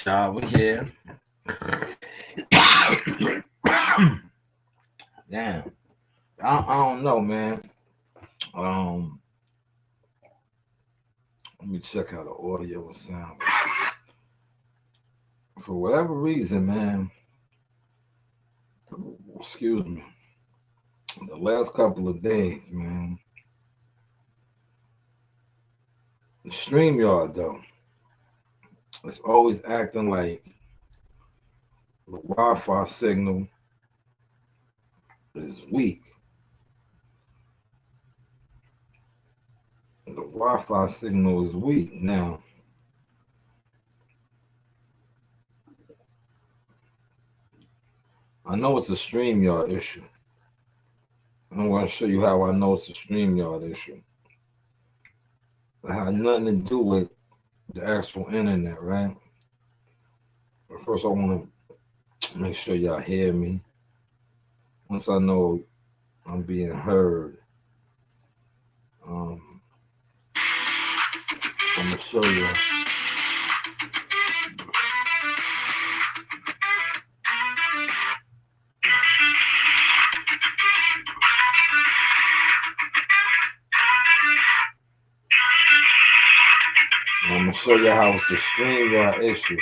Y'all, we here. Damn. I don't know, man. Um, Let me check how the audio will sound. For whatever reason, man, excuse me, the last couple of days, man, the StreamYard, though, it's always acting like the Wi-Fi signal is weak. The Wi-Fi signal is weak now. I know it's a StreamYard issue. I want to show you how I know it's a StreamYard issue. It had nothing to do with the actual internet, right? But first, I want to make sure y'all hear me. Once I know I'm being heard, I'm gonna show you. I'm gonna show you how it's a StreamYard issue.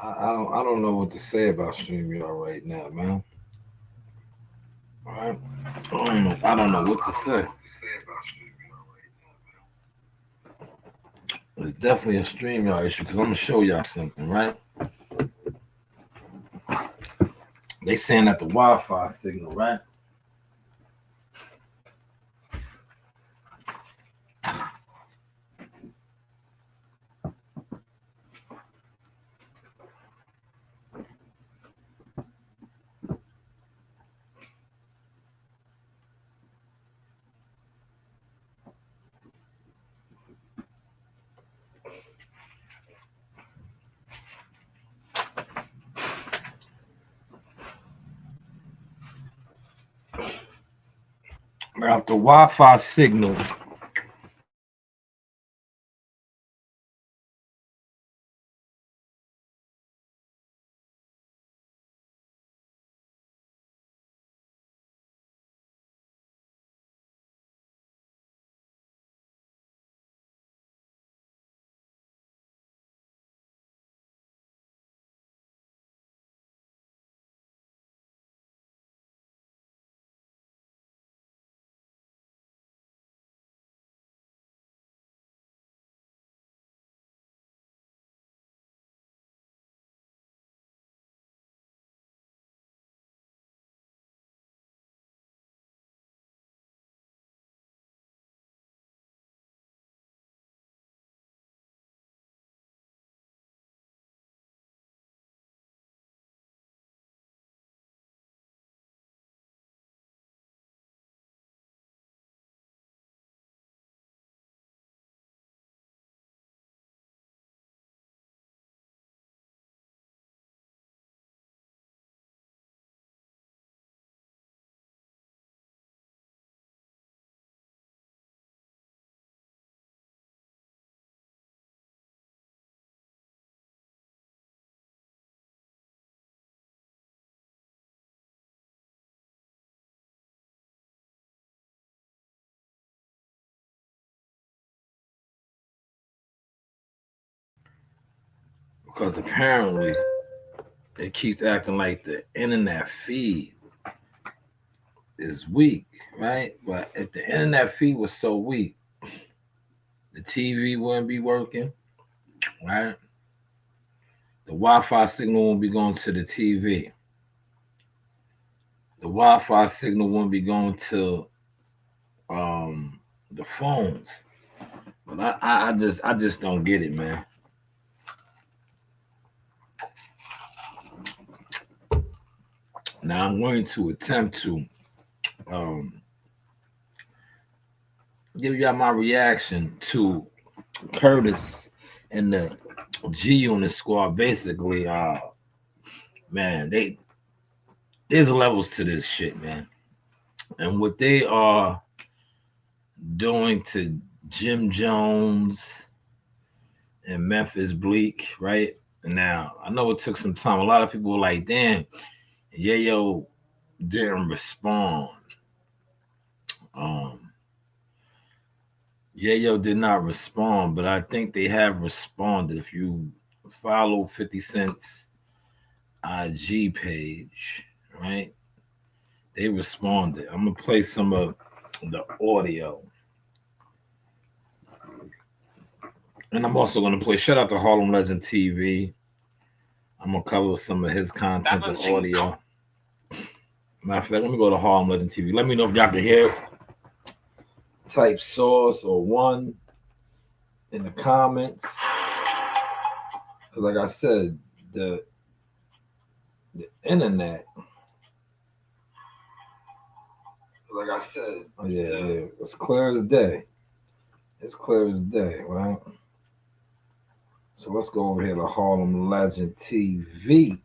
I don't know what to say about StreamYard right now, man. All right, I don't know what to say. It's definitely a StreamYard issue because I'm gonna show y'all something, right? They saying that the Wi-Fi signal, right? Now, the Wi-Fi signal because apparently it keeps acting like the internet feed is weak, right? But if the internet feed was so weak, the TV wouldn't be working, right? The Wi-Fi signal won't be going to the TV. The Wi-Fi signal won't be going to um, the phones. But I just don't get it, man. Now I'm going to attempt to um, give y'all my reaction to Curtis and the G Unit squad. Basically, man, there's levels to this shit, man. And what they are doing to Jim Jones and Memphis Bleek, right? Now, I know it took some time. A lot of people were like, damn, Yayo didn't respond. Um, Yayo did not respond, but I think they have responded. If you follow 50 Cent's IG page, right? They responded. I'm gonna play some of the audio. And I'm also gonna play shout out to Harlem Legend TV. I'm gonna cover some of his content and audio. Matter of fact, let me go to Harlem Legend TV. Let me know if y'all can hear it. Type source or one in the comments. Cause like I said, the internet. Like I said, yeah, it's clear as day. It's clear as day, right? So let's go over here to Harlem Legend TV.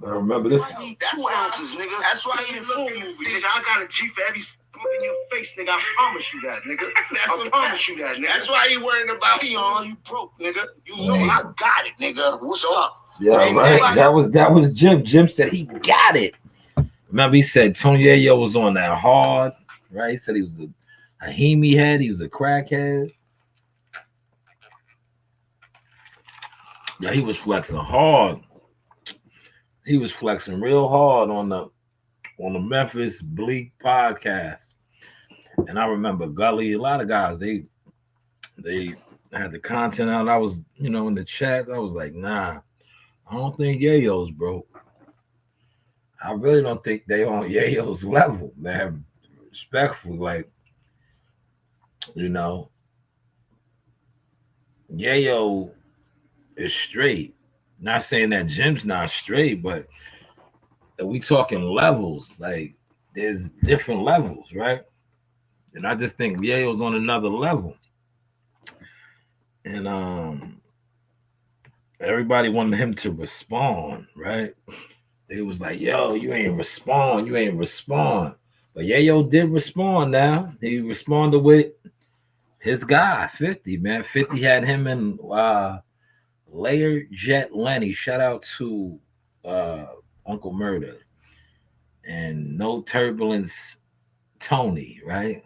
I remember this. I need 2 ounces, nigga. That's why you didn't fool movie, nigga. I got a G for every look in your face, nigga. I promise you that, nigga. I promise you that, nigga. That's why you worried about me on you broke, nigga. You know I got it, nigga. What's up? Yeah, right. That was Jim. Jim said he got it. Remember, he said Tony Yayo was on that hard, right? He said he was a hemi head. He was a crackhead. Yeah, he was flexing hard. He was flexing real hard on the Memphis Bleek podcast. And I remember Gully, a lot of guys, they had the content out. I was, in the chat, I was like, nah, I don't think Yayo's broke. I really don't think they on Yayo's level, man. Respectfully, like, Yayo is straight. Not saying that Jim's not straight, but we talking levels. Like, there's different levels, right? And I just think Yayo's on another level. And everybody wanted him to respond, right? They was like, yo, you ain't respond, you ain't respond. But Yayo did respond now. He responded with his guy, 50, man. 50 had him and Layer Jet Lenny. Shout out to uh Uncle Murder and No Turbulence Tony, right?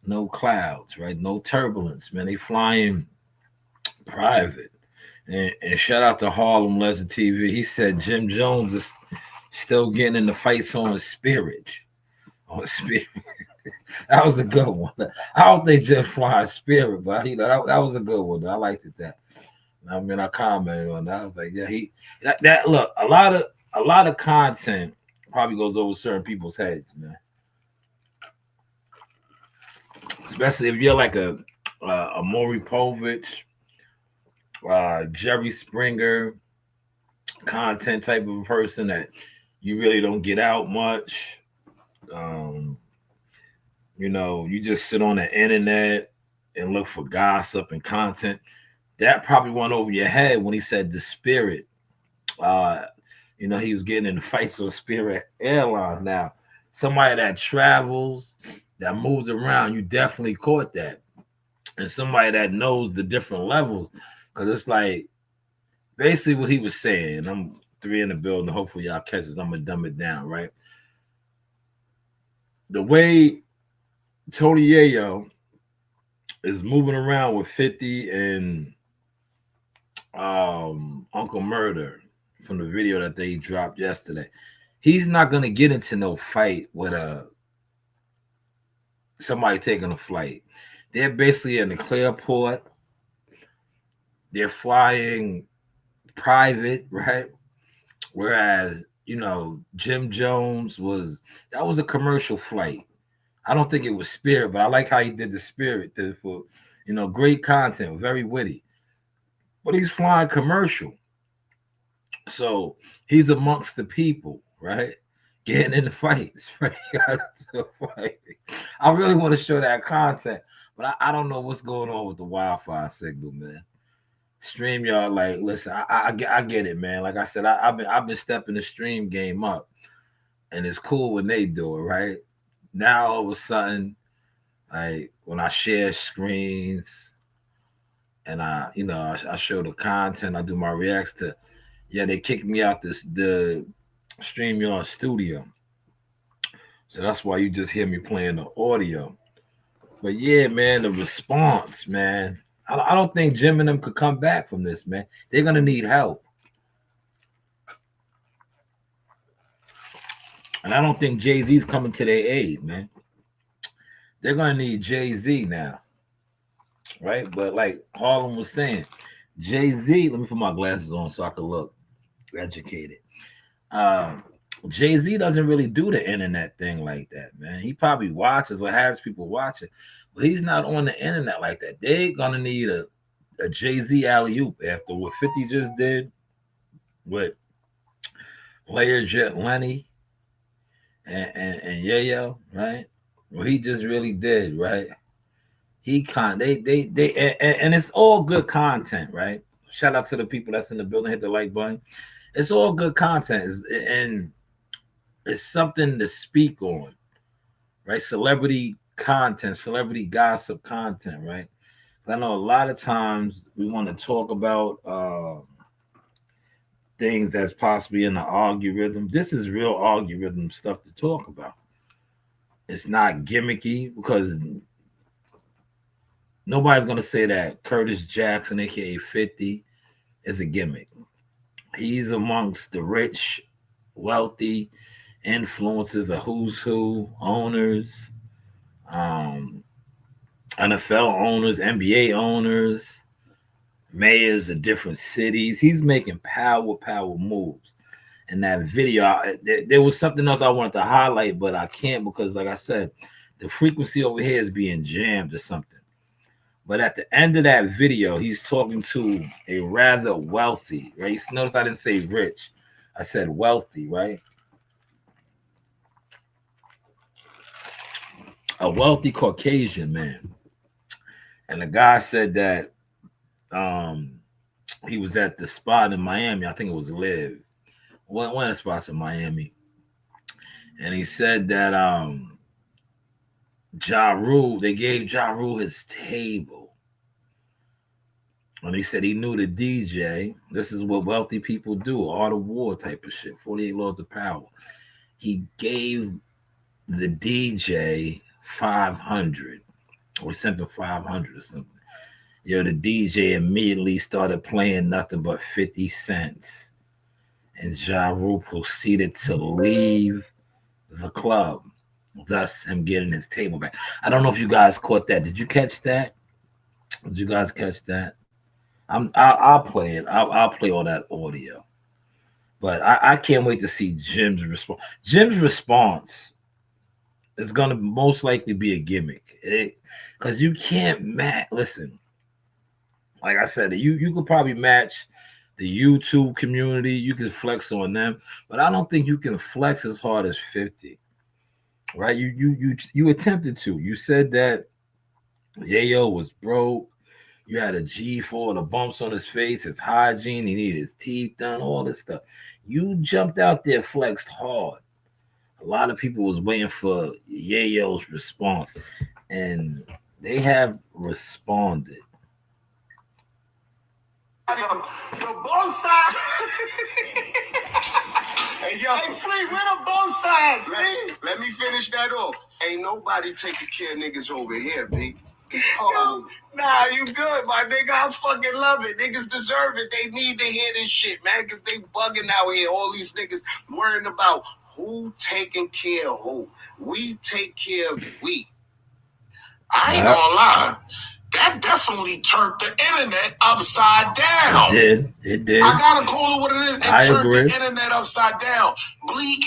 No clouds, right? No turbulence, man. They flying private. And shout out to Harlem Legend TV. He said Jim Jones is still getting in the fights on Spirit. On Spirit. That was a good one. I don't think Jim flying Spirit, but that was a good one. I liked it that. I mean, I commented on that. I was like, yeah, that look, a lot of content probably goes over certain people's heads, man. Especially if you're like a Maury Povich, Jerry Springer content type of a person that you really don't get out much. Um, you just sit on the internet and look for gossip and content. That probably went over your head when he said the Spirit. Uh, he was getting in the fights with Spirit Airlines. Now, somebody that travels, that moves around, you definitely caught that. And somebody that knows the different levels. Because it's like basically what he was saying. I'm three in the building. Hopefully y'all catch this. I'm going to dumb it down, right? The way Tony Yayo is moving around with 50 and Uncle Murder from the video that they dropped yesterday. He's not gonna get into no fight with somebody taking a flight. They're basically in the clearport. They're flying private, right? Whereas Jim Jones was a commercial flight. I don't think it was Spirit, but I like how he did the Spirit for great content, very witty. But he's flying commercial. So he's amongst the people, right? Getting in the fights, right? I really want to show that content, but I don't know what's going on with the Wi-Fi signal, man. StreamYard, like, listen, I get it, man. Like I said, I've been stepping the stream game up, and it's cool when they do it, right? Now all of a sudden, like when I share screens and I show the content, I do my reacts to. Yeah, they kicked me out the StreamYard studio. So that's why you just hear me playing the audio. But yeah, man, the response, man. I don't think Jim and them could come back from this, man. They're gonna need help. And I don't think Jay-Z's coming to their aid, man. They're gonna need Jay-Z now. Right? But like Harlem was saying, Jay-Z, let me put my glasses on so I can look educated. Jay-Z doesn't really do the internet thing like that, man. He probably watches or has people watching, but he's not on the internet like that. They're gonna need a Jay-Z alley-oop after what 50 just did with Layer Jet Lenny and Yayo, right? Well, he just really did, right? And it's all good content, right? Shout out to the people that's in the building. Hit the like button. It's all good content, and it's something to speak on, right? Celebrity content, celebrity gossip content, right? I know a lot of times we want to talk about things that's possibly in the algorithm. This is real algorithm stuff to talk about. It's not gimmicky because nobody's gonna say that Curtis Jackson, aka 50, is a gimmick. He's amongst the rich, wealthy influences of who's who, owners, NFL owners, NBA owners, mayors of different cities. He's making power moves. In that video, there was something else I wanted to highlight, but I can't because, like I said, the frequency over here is being jammed or something. But at the end of that video, he's talking to a rather wealthy, right? You notice I didn't say rich. I said wealthy, right? A wealthy Caucasian man. And the guy said that he was at the spot in Miami. I think it was Live, one of the spots in Miami, and he said that Ja Rule, they gave Ja Rule his table. And he said he knew the DJ. This is what wealthy people do, art of war type of shit, 48 laws of power. He gave the DJ 500, or he sent him 500 or something. Yo, the DJ immediately started playing nothing but 50 cents. And Ja Rule proceeded to leave the club, thus him getting his table back. I don't know if you guys caught that. Did you catch that? Did you guys catch that? I'll play it. I'll play all that audio. But I can't wait to see Jim's response. Jim's response is going to most likely be a gimmick. Because you can't match. Listen, like I said, you could probably match the YouTube community. You can flex on them. But I don't think you can flex as hard as 50. Right? You attempted to. You said that Yayo was broke. You had a G for all the bumps on his face, his hygiene, he needed his teeth done, all this stuff. You jumped out there, flexed hard. A lot of people was waiting for Yayo's response, and they have responded. So both sides. Hey, yo. Hey, Fleet, where the both sides, please? Let me finish that off. Ain't nobody taking care of niggas over here, B. Yo, nah, you good, my nigga. I fucking love it. Niggas deserve it. They need to hear this shit, man, because they bugging out here. All these niggas worrying about who taking care of who. We take care of we. I ain't gonna lie. That definitely turned the internet upside down. It did. I gotta call it what it is. It I turned agree. the internet upside down. Bleek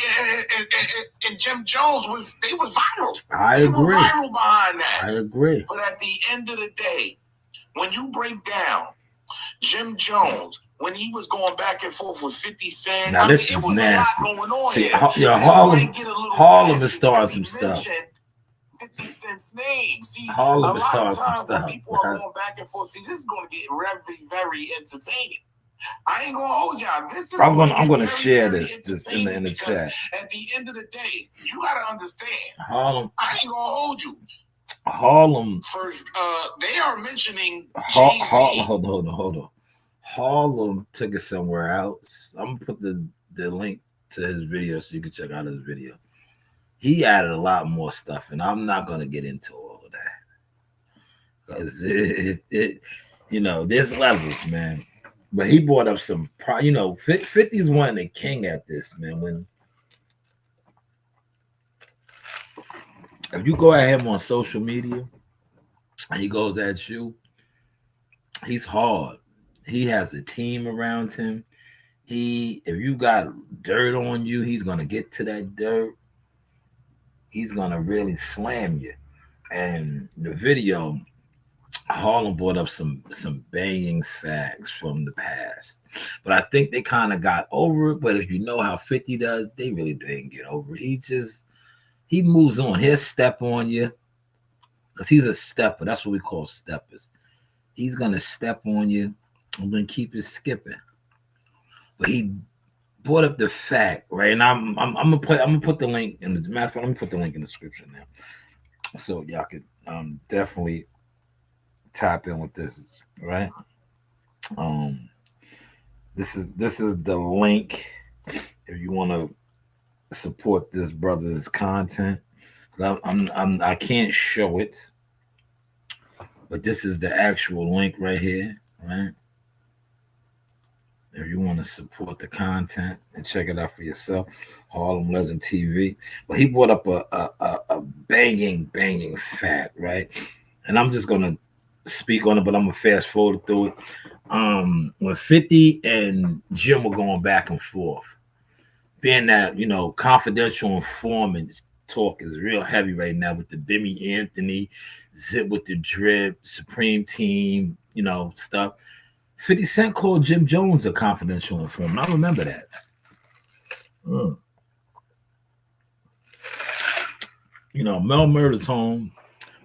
and Jim Jones was viral. They were viral behind that. I agree. But at the end of the day, when you break down Jim Jones, when he was going back and forth with 50 Cent, now this is nasty. A lot going on See, here. Harlem is starting some stuff. 50 Cent's name. See, Harlem a is lot starting of some times when stuff. people are going back and forth, see, this is going to get very, very entertaining. I ain't gonna hold y'all. This is I'm gonna share this in the chat. At the end of the day, you gotta understand. Harlem. I ain't gonna hold you. Harlem. First, they are mentioning Hold on. Harlem took it somewhere else. I'm gonna put the link to his video so you can check out his video. He added a lot more stuff, and I'm not gonna get into all of that because it there's levels, man. But he brought up some, 50's one the king at this, man. When if you go at him on social media and he goes at you, he's hard. He has a team around him. If you got dirt on you, he's gonna get to that dirt. He's gonna really slam you. And the video, Harlem brought up some banging facts from the past, but I think they kind of got over it. But if you know how 50 does, they really didn't get over it. He moves on. He'll step on you because he's a stepper. That's what we call steppers. He's gonna step on you and then keep it skipping. But he brought up the fact, right? And I'm gonna put the link in the matter of fact, let me put the link in the description now, so y'all could definitely tap in with this, right? This is the link if you want to support this brother's content. I can't show it, but this is the actual link right here, right? If you want to support the content and check it out for yourself, Harlem Legend TV. But he brought up a banging fact, right? And I'm just gonna speak on it, but I'm gonna fast forward through it. When 50 and Jim were going back and forth, being that confidential informants talk is real heavy right now with the Bimmy Anthony, Zip with the Drip, Supreme Team, stuff. 50 Cent called Jim Jones a confidential informant. I remember that. Mel Murder's home.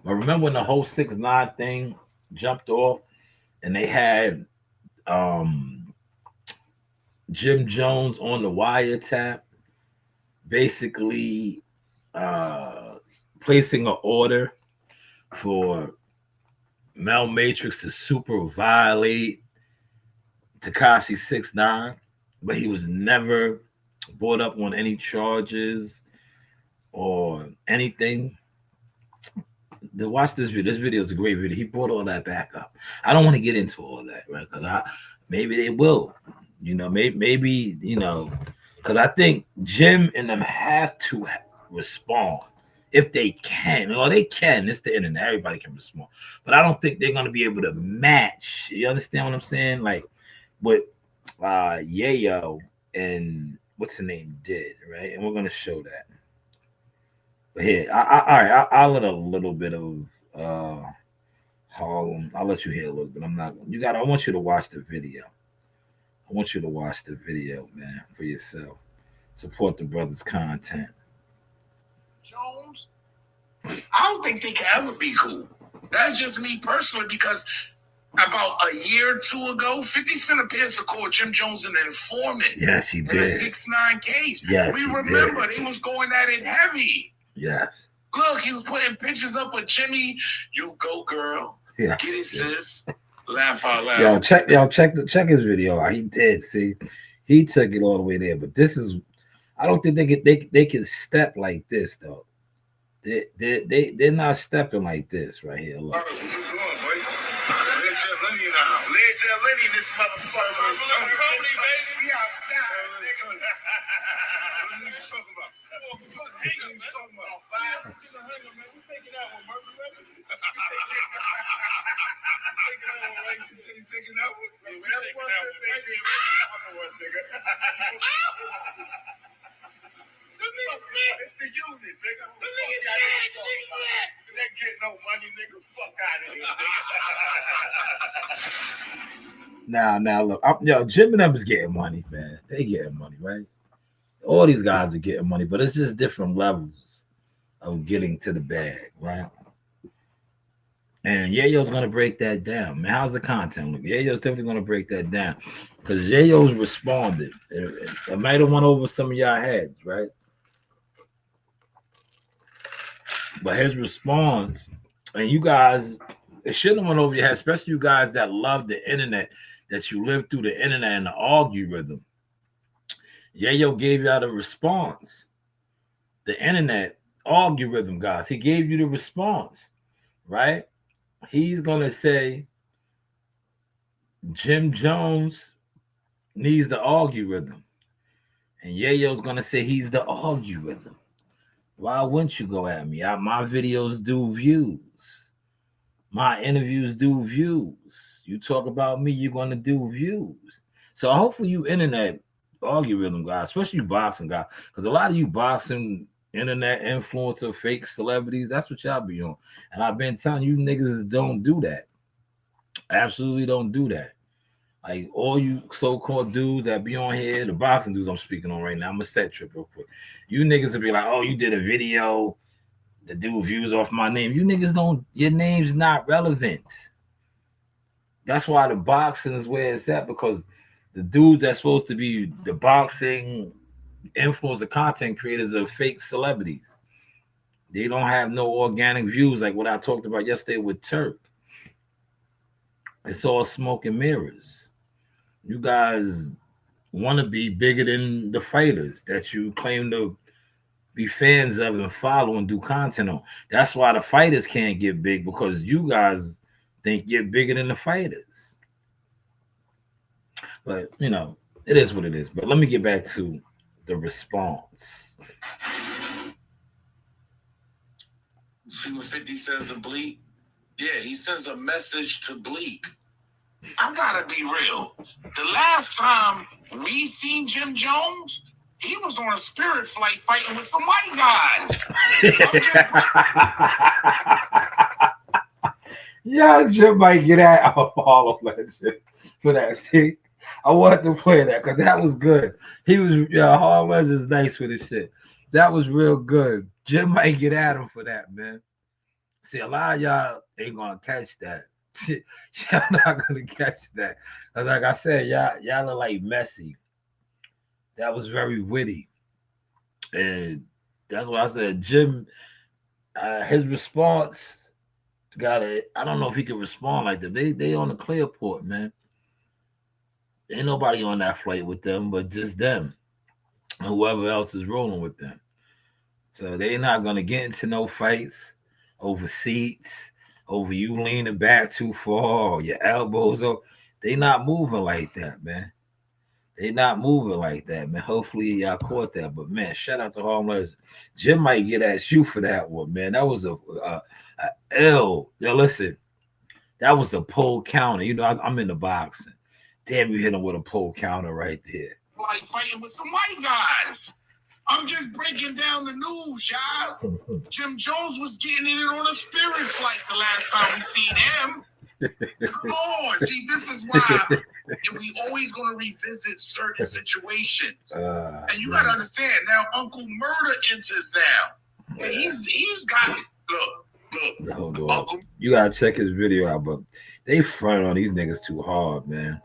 But remember when the whole 6ix9ine thing jumped off and they had Jim Jones on the wiretap, basically placing an order for Mel Matrix to super violate Tekashi 6ix9ine, but he was never brought up on any charges or anything. To watch this video. This video is a great video. He brought all that back up. I don't want to get into all that, right? Because maybe they will, maybe because I think Jim and them have to respond if they can. Or they can. It's the internet. Everybody can respond, but I don't think they're gonna be able to match. You understand what I'm saying? Like what Yayo and what's the name did, right? And we're gonna show that. But here, I'll let a little bit of Harlem. I'll let you hear a little bit. I'm not. I want you to watch the video. I want you to watch the video, man, for yourself. Support the brother's content. Jones, I don't think they can ever be cool. That's just me personally, because about a year or two ago, 50 Cent appears to call Jim Jones an informant. Yes, he did. In the 6ix9ine case. Yes, we remember they was going at it heavy. Yes. Look, he was putting pictures up with Jimmy. You go, girl. Yes. Get it, sis. Laugh out loud. Check his video out. He did. See, he took it all the way there. But this is, I don't think they can step like this though. They're not stepping like this right here. Look. This motherfucker. We outside. It's the unit, nigga. They get no money, nigga. Fuck out of here. Now, look, Jim and them is getting money, man. They getting money, right? All these guys are getting money, but it's just different levels of getting to the bag, right? And Yayo's gonna break that down, man. How's the content look? Yayo's definitely gonna break that down because Yayo's responded. It might have went over some of y'all heads, right? But his response, and you guys, it shouldn't have went over your head, especially you guys that love the internet, that you live through the internet and the algorithm. Yayo gave y'all the response. The internet algorithm, guys. He gave you the response, right? He's going to say Jim Jones needs the algorithm. And Yayo's going to say he's the algorithm. Why wouldn't you go at me? My videos do views. My interviews do views. You talk about me, you're going to do views. So hopefully you internet algorithm guys, especially you boxing guys, because a lot of you boxing internet influencer, fake celebrities, that's what y'all be on. And I've been telling you niggas don't do that. Absolutely don't do that. Like all you so-called dudes that be on here, the boxing dudes I'm speaking on right now, I'm gonna set trip real quick. You niggas will be like, oh, you did a video to do views off my name. You niggas don't, your name's not relevant. That's why the boxing is where it's at, because the dudes that's supposed to be the boxing influencer content creators are fake celebrities. They don't have no organic views like what I talked about yesterday with Turk. It's all smoke and mirrors. You guys want to be bigger than the fighters that you claim to be fans of and follow and do content on. That's why the fighters can't get big, because you guys think you're bigger than the fighters. But, you know, it is what it is. But let me get back to the response. See what 50 says to Bleek? Yeah, he sends a message to Bleek. I gotta be real. The last time we seen Jim Jones, he was on a spirit flight fighting with some white guys. Yeah, Jim might get at Apollo Legend for that. See, I wanted to play that because that was good. He was, Harlem Legend's nice with his shit. That was real good. Jim might get at him for that, man. See, a lot of y'all ain't gonna catch that. Y'all not gonna catch that. 'Cause like I said, y'all are like messy. That was very witty, and that's what I said. Jim, his response got it. I don't know if he can respond like that. They on the clearport, man. Ain't nobody on that flight with them, but just them and whoever else is rolling with them. So they not gonna get into no fights over seats, over you leaning back too far or your elbows up. They not moving like that, man. They not moving like that, man. Hopefully y'all caught that. But man, shout out to Harmless. Jim might get at you for that one, man. That was a L. Yo, listen, that was a pole counter. You know, I'm in the boxing. Damn, you hit him with a pole counter right there. Like fighting with some white guys. I'm just breaking down the news, y'all. Jim Jones was getting it on a spirit flight the last time we seen him. Come on, see, this is why we always gonna revisit certain situations. And you gotta understand now, Uncle Murder enters now. And he's got it. Look. Hold on. Uncle, you gotta check his video out, but they front on these niggas too hard, man.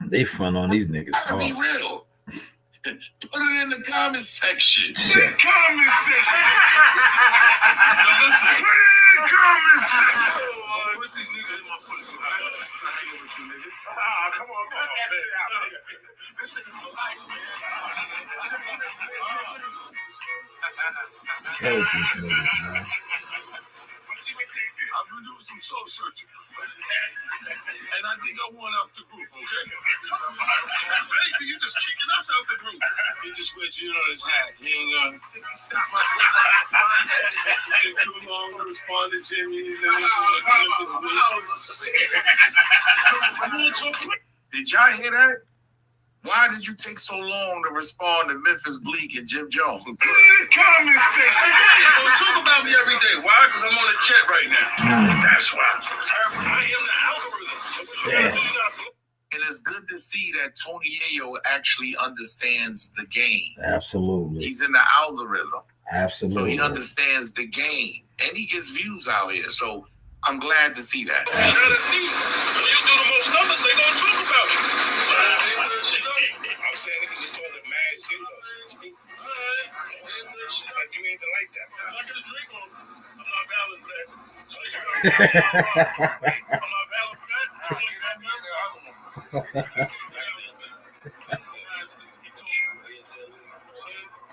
They front on these niggas hard. Be real. Put it in the comment section. In the comment section. Now listen. Put it in the comment section. Put these niggas in my foot. I'm not hanging with you niggas. Come on, man. This is my life, man. Help these niggas, man. I've been doing some soul searching. And I think I won out the group, okay? Baby, you just kicking us out the group. He just put you on his hat. He ain't take too long to respond to Jimmy. Did y'all hear that? Why did you take so long to respond to Memphis Bleek and Jim Jones? Comment section. Don't talk about me every day. Why? Because I'm on a jet right now. That's why. I am the algorithm. And it's good to see that Tony Yayo actually understands the game. Absolutely. He's in the algorithm. Absolutely. So he understands the game. And he gets views out here. So I'm glad to see that. When you do the most numbers, they gonna talk about you. I'm saying niggas is talking mad shit though. Like you ain't like that. I'm not gonna drink on. I'm not valid for that. I'm not valid for that.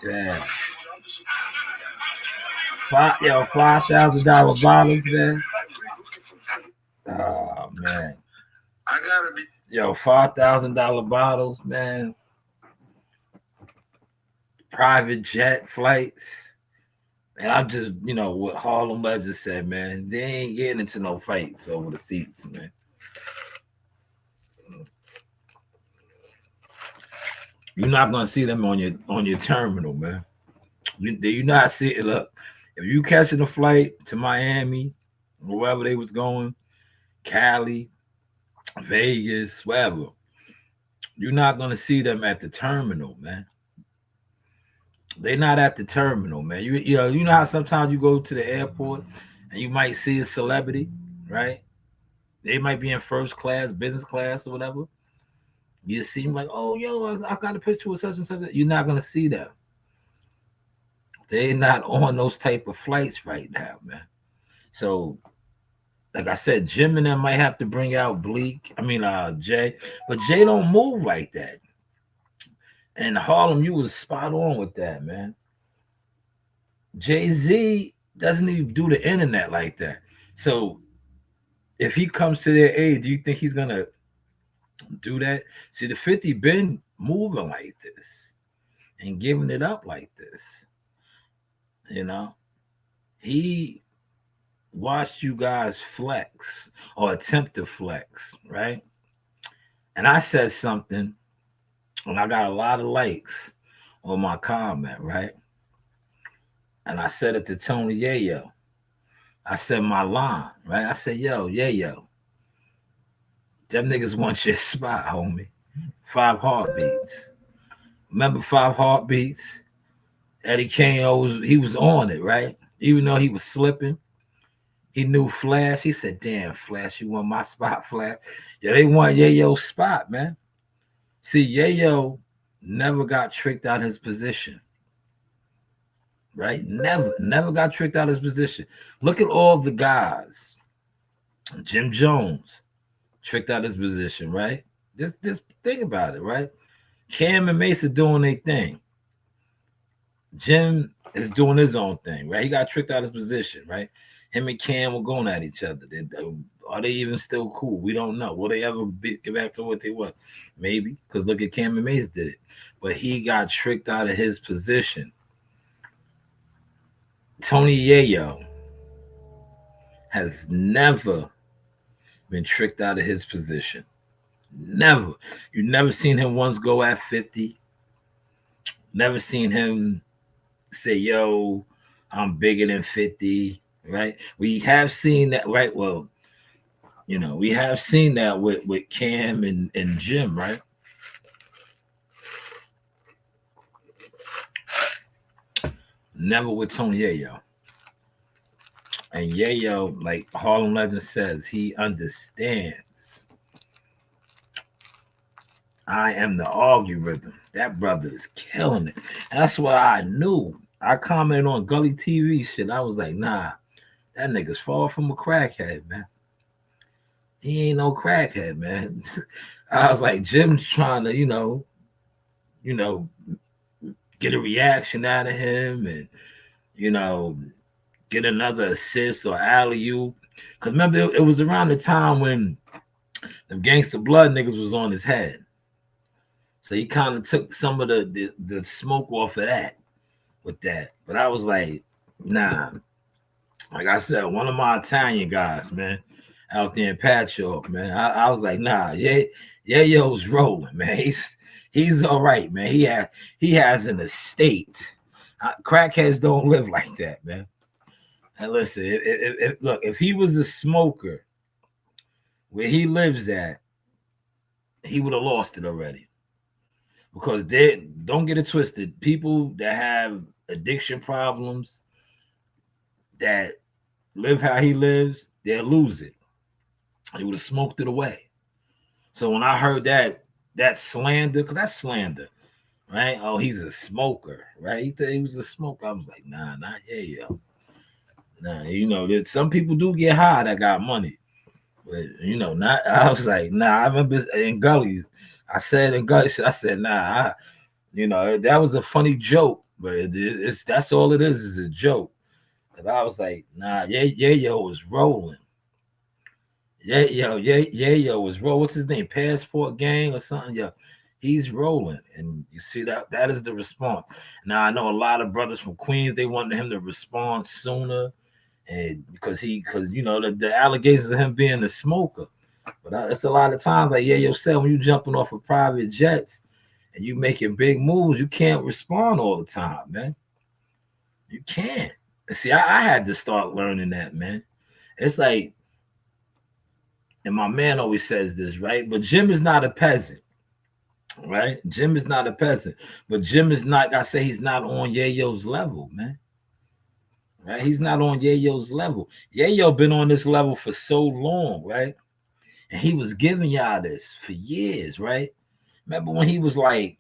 Damn. $5,000 bottles, man. Oh man. I gotta be. Yo, $5,000 bottles, man. Private jet flights. And I'm just, what Harlem Legend said, man. They ain't getting into no fights over the seats, man. You're not gonna see them on your terminal, man. You not see it. Look, if you catching a flight to Miami, or wherever they was going, Cali, Vegas, wherever, you're not gonna see them at the terminal, man. They're not at the terminal, man. You know how sometimes you go to the airport and you might see a celebrity, right? They might be in first class, business class, or whatever. You seem like, oh, yo, I got a picture with such and such. You're not gonna see them. They're not on those type of flights right now, man. So, like I said, Jim and them might have to bring out Jay, but Jay don't move like that. And Harlem, you was spot on with that, man. Jay-Z doesn't even do the internet like that. So if he comes to their aid, do you think he's gonna do that? See, the 50 been moving like this and giving it up like this. He watched you guys flex or attempt to flex, right? And I said something, and I got a lot of likes on my comment, right? And I said it to Tony Yayo. I said my line, right? I said, yo, Yayo, them niggas want your spot, homie. 5 Heartbeats. Remember 5 Heartbeats? Eddie Kane he was on it, right? Even though he was slipping. He knew Flash. He said, "Damn, Flash, you want my spot, Flash?" Yeah, they want Yayo's spot, man. See, Yayo never got tricked out his position, right? Never got tricked out his position. Look at all the guys. Jim Jones tricked out his position, right? Just think about it, right? Cam and Mace are doing their thing. Jim is doing his own thing, right? He got tricked out his position, right? Him and Cam were going at each other. Are they even still cool? We don't know. Will they ever get back to what they were? Maybe, because look at Cam and Mace did it. But he got tricked out of his position. Tony Yayo has never been tricked out of his position. Never. You've never seen him once go at 50. Never seen him say, yo, I'm bigger than 50, right? We have seen that, right? Well, we have seen that with Cam and Jim, right? Never with Tony Yayo. And Yayo, like Harlem Legend says, he understands. I am the algorithm. That brother is killing it. And that's what I knew. I commented on Gully TV shit. I was like, nah, that nigga's far from a crackhead, man. He ain't no crackhead, man. I was like, Jim's trying to, get a reaction out of him and, get another assist or alley-oop. Because remember, it was around the time when the Gangsta Blood niggas was on his head. So he kind of took some of the smoke off of that with that. But I was like, nah. Like I said, one of my Italian guys, man, out there in Patchogue, man. I was like, nah, Yayo's rolling, man. He's all right, man. He has an estate. Crackheads don't live like that, man. And listen, if he was a smoker where he lives at, he would have lost it already. Because don't get it twisted. People that have addiction problems that live how he lives, they'll lose it. He would have smoked it away. So when I heard that slander, because that's slander, right? Oh, he's a smoker, right? He thought he was a smoker. I was like, nah, not Yayo. Nah, that some people do get high that got money. But not. I was like, nah, I remember in Gullies. I said in Gullies, I said, nah, that was a funny joke, but it's that's all it is a joke. And I was like, nah, Yayo was rolling. Yayo was rolling. What's his name? Passport Gang or something? Yeah, he's rolling. And you see that is the response. Now I know a lot of brothers from Queens, they wanted him to respond sooner. And because the allegations of him being a smoker. But it's a lot of times, like Yayo said, when you jumping off of private jets and you making big moves, you can't respond all the time, man. You can't. See, I had to start learning that, man. It's like, and my man always says this, right? But Jim is not a peasant, right? Jim is not a peasant. But Jim is not, I say he's not on Yayo's level, man. Right? He's not on Yayo's level. Yayo been on this level for so long, right? And he was giving y'all this for years, right? Remember when he was like,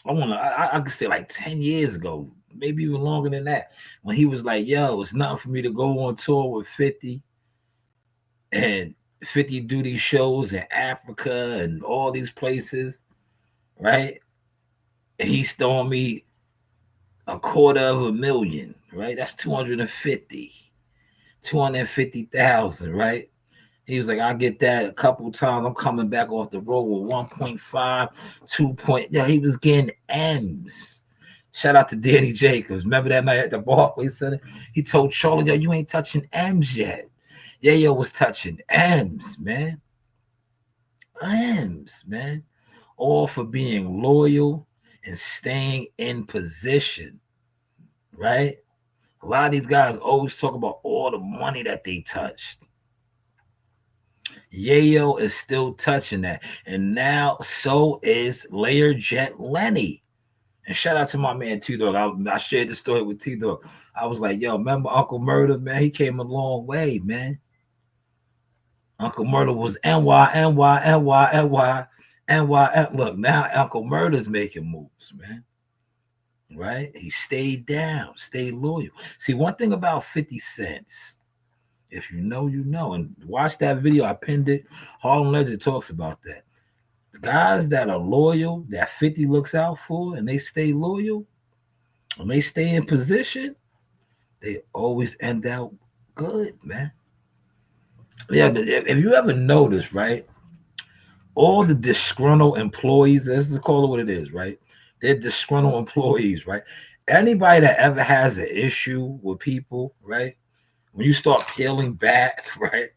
I could say like 10 years ago, maybe even longer than that, when he was like, yo, it's nothing for me to go on tour with 50 and 50 do these shows in Africa and all these places, right? And he's throwing me $250,000, right? That's 250,000, right? He was like, I'll get that a couple times. I'm coming back off the road with 1.5, 2 point. Yeah, he was getting M's. Shout out to Danny Jacobs. Remember that night at the Barclays Center? He told Charlie, yo, you ain't touching M's yet. Yayo was touching M's, man. M's, man. All for being loyal and staying in position, right? A lot of these guys always talk about all the money that they touched. Yayo is still touching that. And now so is Learjet Lenny. And shout out to my man T Dog. I shared the story with T Dog. I was like, yo, remember Uncle Murder, man? He came a long way, man. Uncle Murder was NY, NY, NY, NY, NY. Look, now Uncle Murder's making moves, man. Right? He stayed down, stayed loyal. See, one thing about 50 Cents, if you know, you know. And watch that video. I pinned it. Harlem Legend talks about that. The guys that are loyal, that 50 looks out for, and they stay loyal, when they stay in position, they always end out good, man. Yeah, but if you ever notice, right, all the disgruntled employees, let's just call it what it is, right? They're disgruntled employees, right? Anybody that ever has an issue with people, right? When you start peeling back, right,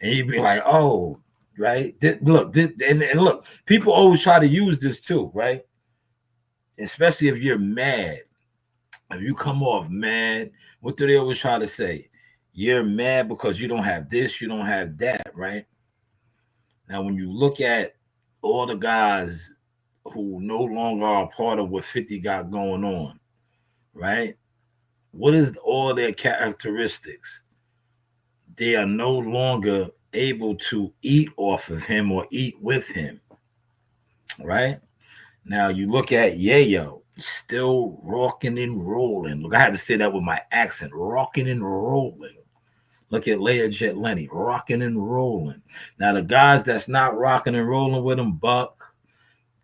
and you be like, oh, right, look, and look, people always try to use this too, right? Especially if you're mad. If you come off mad, what do they always try to say? You're mad because you don't have this, you don't have that, right? Now, when you look at all the guys who no longer are part of what 50 got going on, right? What is all their characteristics? They are no longer able to eat off of him or eat with him, right? Now, you look at Yayo, still rocking and rolling. Look, I had to say that with my accent, rocking and rolling. Look at Leia Jet Lenny, rocking and rolling. Now, the guys that's not rocking and rolling with him, Buck,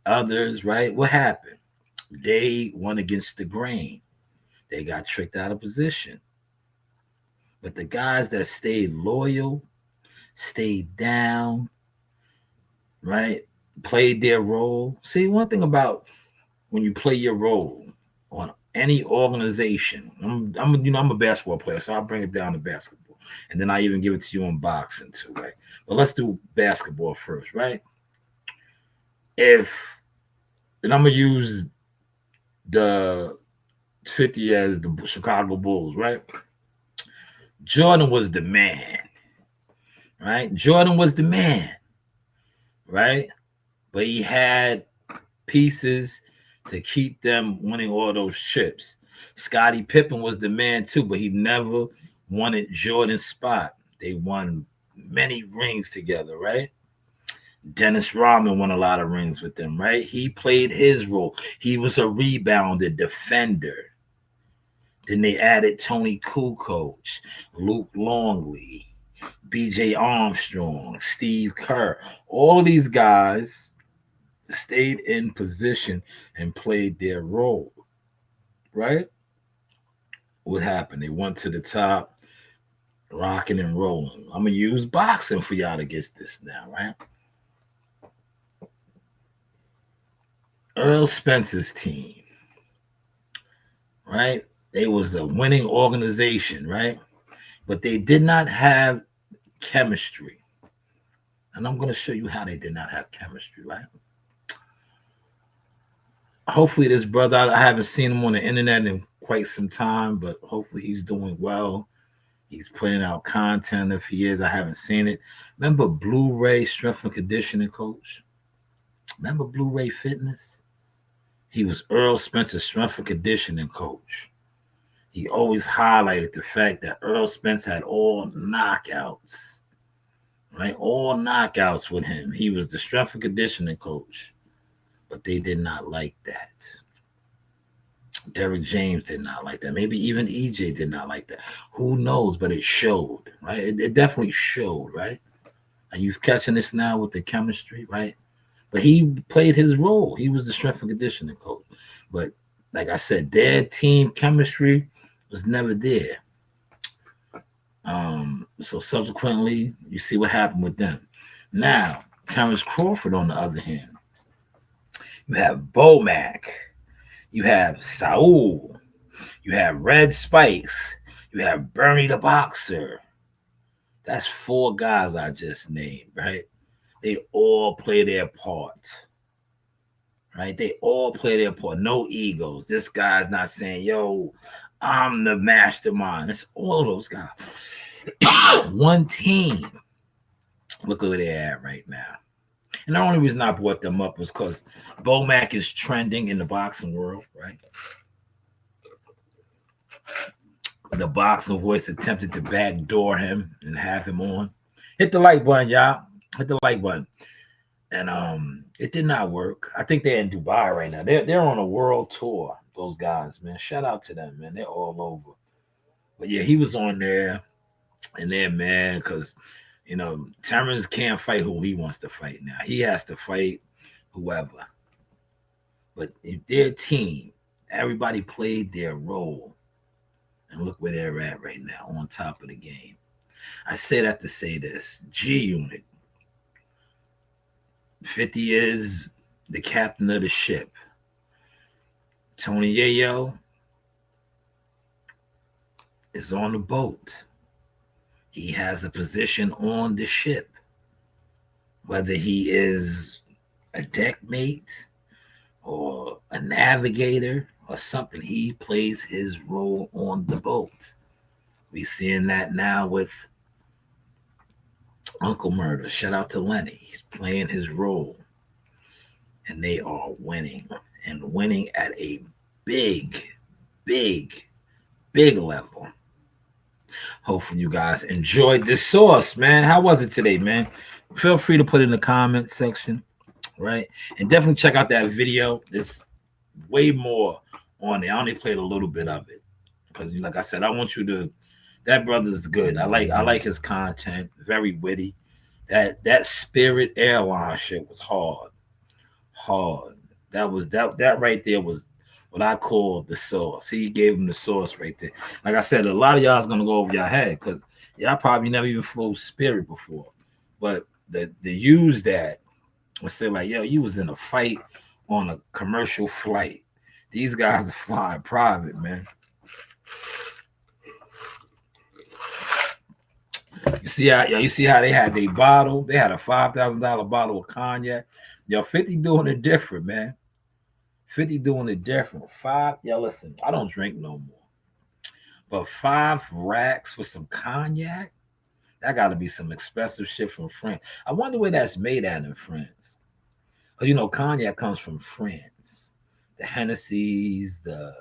others, right? What happened? They went against the grain. They got tricked out of position. But the guys that stayed loyal, stayed down, right? Played their role. See, one thing about when you play your role on any organization, I'm a basketball player, so I'll bring it down to basketball. And then I even give it to you in boxing too, right? But let's do basketball first, right? And I'm gonna use the 50 as the Chicago Bulls, right? Jordan was the man, right? Jordan was the man, right? But he had pieces to keep them winning all those chips. Scottie Pippen was the man too, but he never wanted Jordan's spot. They won many rings together, right? Dennis Rodman won a lot of rings with them, right? He played his role. He was a rebounder, defender. Then they added Tony Kukoc, Luke Longley, BJ Armstrong, Steve Kerr. All these guys stayed in position and played their role, right? What happened? They went to the top, rocking and rolling. I'm going to use boxing for y'all to get this now, right? Earl Spencer's team, right? They was a winning organization, right? But they did not have chemistry. And I'm going to show you how they did not have chemistry, right? Hopefully this brother, I haven't seen him on the internet in quite some time, but hopefully he's doing well. He's putting out content. If he is, I haven't seen it. Remember Blu-ray Strength and Conditioning Coach? Remember Blu-ray Fitness? He was Earl Spencer's Strength and Conditioning Coach. He always highlighted the fact that Earl Spence had all knockouts, right? All knockouts with him. He was the strength and conditioning coach, but they did not like that. Derrick James did not like that. Maybe even EJ did not like that. Who knows? But it showed, right? It definitely showed, right? Are you catching this now with the chemistry, right? But he played his role. He was the strength and conditioning coach. But like I said, their team chemistry was never there. So subsequently, you see what happened with them. Now, Terrence Crawford, on the other hand, you have Bomac, you have Saul, you have Red Spice, you have Bernie the Boxer. That's 4 guys I just named, right? They all play their part, right? They all play their part. No egos. This guy's not saying, yo, I'm the mastermind. It's all of those guys. One team. Look where they're at right now. And the only reason I brought them up was because Bomac is trending in the boxing world, right? The boxing voice attempted to backdoor him and have him on. Hit the like button, y'all. Hit the like button. And it did not work. I think they're in Dubai right now. They're on a world tour, those guys, man. Shout out to them, man. They're all over. But yeah, he was on there, and they're mad because Terrence can't fight who he wants to fight now. He has to fight whoever. But if their team, everybody played their role. And look where they're at right now, on top of the game. I say that to say this. G Unit. 50 is the captain of the ship. Tony Yayo is on the boat. He has a position on the ship. Whether he is a deck mate or a navigator or something, he plays his role on the boat. We seeing that now with Uncle Murder. Shout out to Lenny. He's playing his role. And they are winning. And winning at a big, big, big level. Hopefully you guys enjoyed this sauce, man. How was it today, man? Feel free to put it in the comments section, right? And definitely check out that video. There's way more on there. I only played a little bit of it because, like I said, I want you to. That brother's good. I like his content. Very witty. That Spirit Airline shit was hard. That right there was what I call the sauce. He gave him the sauce right there. Like I said, a lot of y'all's gonna go over your head because y'all probably never even flew Spirit before. But the use that and say like, yo, you was in a fight on a commercial flight. These guys are flying private, man. You see how they had their bottle. They had a $5,000 bottle of cognac. Yo, 50 doing it different, man. 50 doing it different. Listen, I don't drink no more. But 5 racks for some cognac? That got to be some expensive shit from France. I wonder where that's made at in France. Because, cognac comes from France. The Hennessy's, the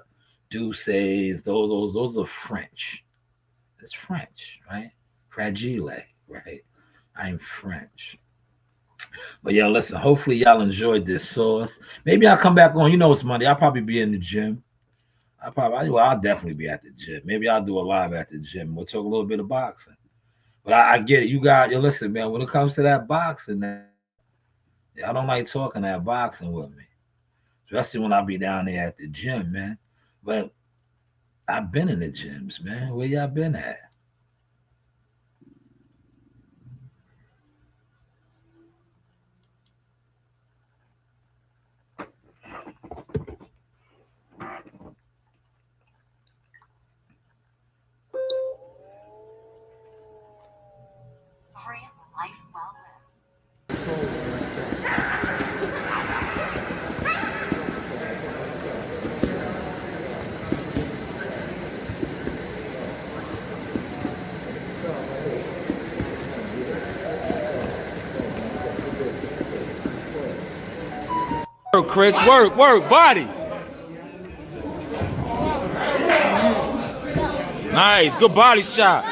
Douces, those are French. It's French, right? Fragile, right? I'm French. But yeah, listen, hopefully y'all enjoyed this sauce. Maybe I'll come back on. It's Monday. I'll probably be in the gym. I'll definitely be at the gym. Maybe I'll do a live at the gym. We'll talk a little bit of boxing. But I get it. Listen, man, when it comes to that boxing, I don't like talking that boxing with me. Especially when I be down there at the gym, man. But I've been in the gyms, man. Where y'all been at? Life well lived. Work, Chris, work, body. Nice, good body shot.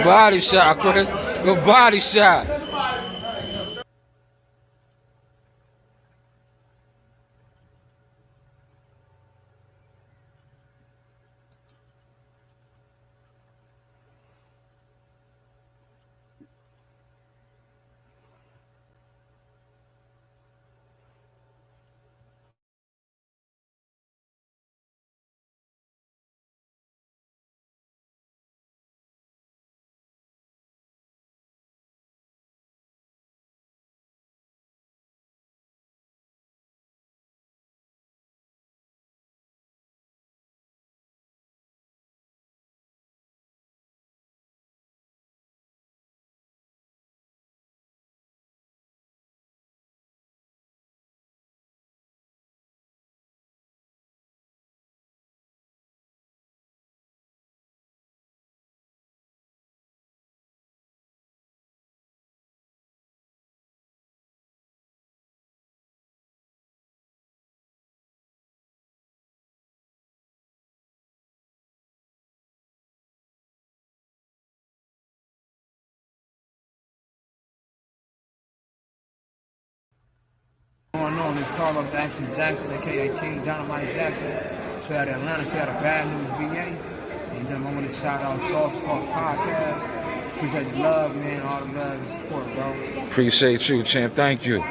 Body shot, Chris. Good body shot. Going on is Carlos Action Jackson, aka King Dynamite Jackson. Straight out of Atlanta, straight out of Bad News, VA. And then I want to shout out Soft Talk Podcast. Appreciate the love, man. All the love and support, bro. Appreciate you, champ. Thank you.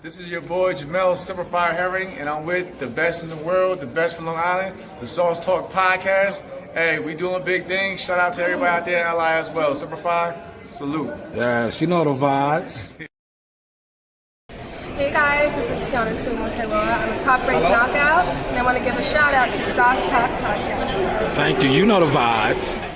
This is your boy Jamel Superfire Herring, and I'm with the best in the world, the best from Long Island, the Sauce Talk Podcast. Hey, we doing big things. Shout out to everybody out there in LI as well. Superfire, salute. Yes, you know the vibes. Hey guys, this is Tiana Tuimukelua. I'm a top-rated knockout, and I want to give a shout out to Sauce Talk Podcast. Thank you. You know the vibes.